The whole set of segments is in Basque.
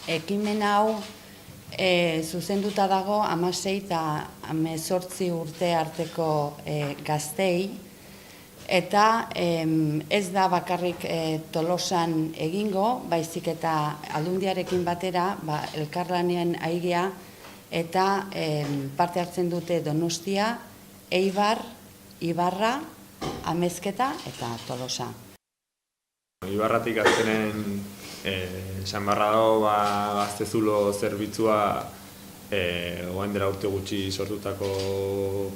Ekimen hau zuzenduta dago 16 eta 18 urte arteko gaztei, eta ez da bakarrik Tolosan egingo, baizik eta Aldundiarekin batera elkarlanean aigia eta parte hartzen dute Donostia, Eibar, Ibarra, Amezketa eta Tolosa. Ibarratik azkenen esan barra dago gaztezulo zerbitzua oain dela urte gutxi sortutako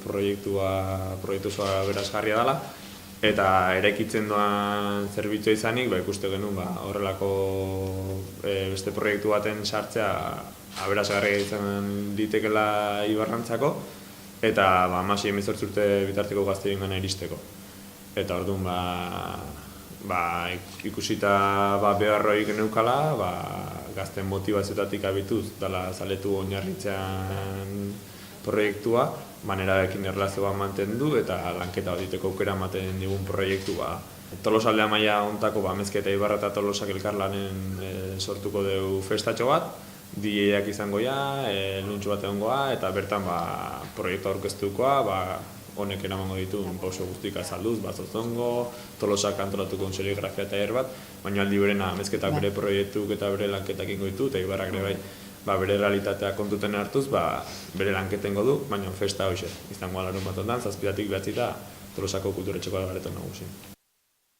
proiektua berazgarria dela, eta eraikitzen doan zerbitzua izanik ikuste genuen horrelako beste proiektu baten sartzea aberasgarria izan litekela Ibarrantzako, eta 16-18 urte bitarteko gazteien gana iristeko. Eta orduan ikusita beharroik neukala, gazten motibazioetatik abituz dela zaletu oinarritzean proiektua, manerarekin erlazioa mantendu eta lanketa diteko aukera ematen digun proiektu. Tolosaldea maila hontako Amezketa, Ibarra eta Tolosak elkarlanen sortuko dugu festatxo bat, DJak izango luntxu bat egongoa, eta bertan proiektu aurkeztukoa, honek eramango ditu pauso guztik azalduz, Bazozongo, Tolosak antolatuko serigrafia eta bat, baina aldi berena Amezketak bere proiektuk eta bere lanketak ingo ditu, eta Ibarrak ere bere realitatea kontuten hartuz, bere lanketengo du, baina festa hoxe, izango alarun bat ondan, 7-tik 9 eta Tolosako kulturetxeko algaretan nagusi.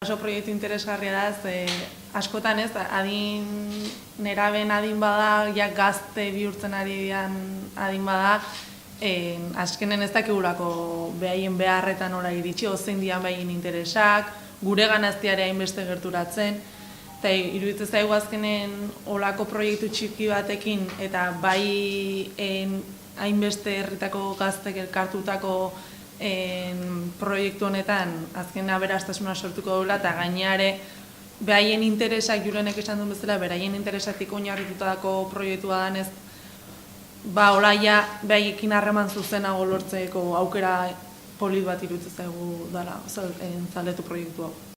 Oso proiektu interesgarria da, askotan ez, neraben adin bada, gazte bihurtzen ari dian adin bada, azkenen ez dakigulako behaien beharretan ora iritsi, ozein dian behaien interesak, gure ganaztiare hainbeste gerturatzen, eta iruditzen zaigu azkenen olako proiektu txiki batekin, eta bai hainbeste herritako gaztek elkartutako proiektu honetan azken aberastasuna sortuko duela, eta gaineare behaien interesak, Julenek esan duen bezala, beraien interesatik oinarritutako proiektua danez, olaia behaiekin harreman zuzenago lortzeko aukera polit bat iruditzen zaigu dela zaletu proiektu hau.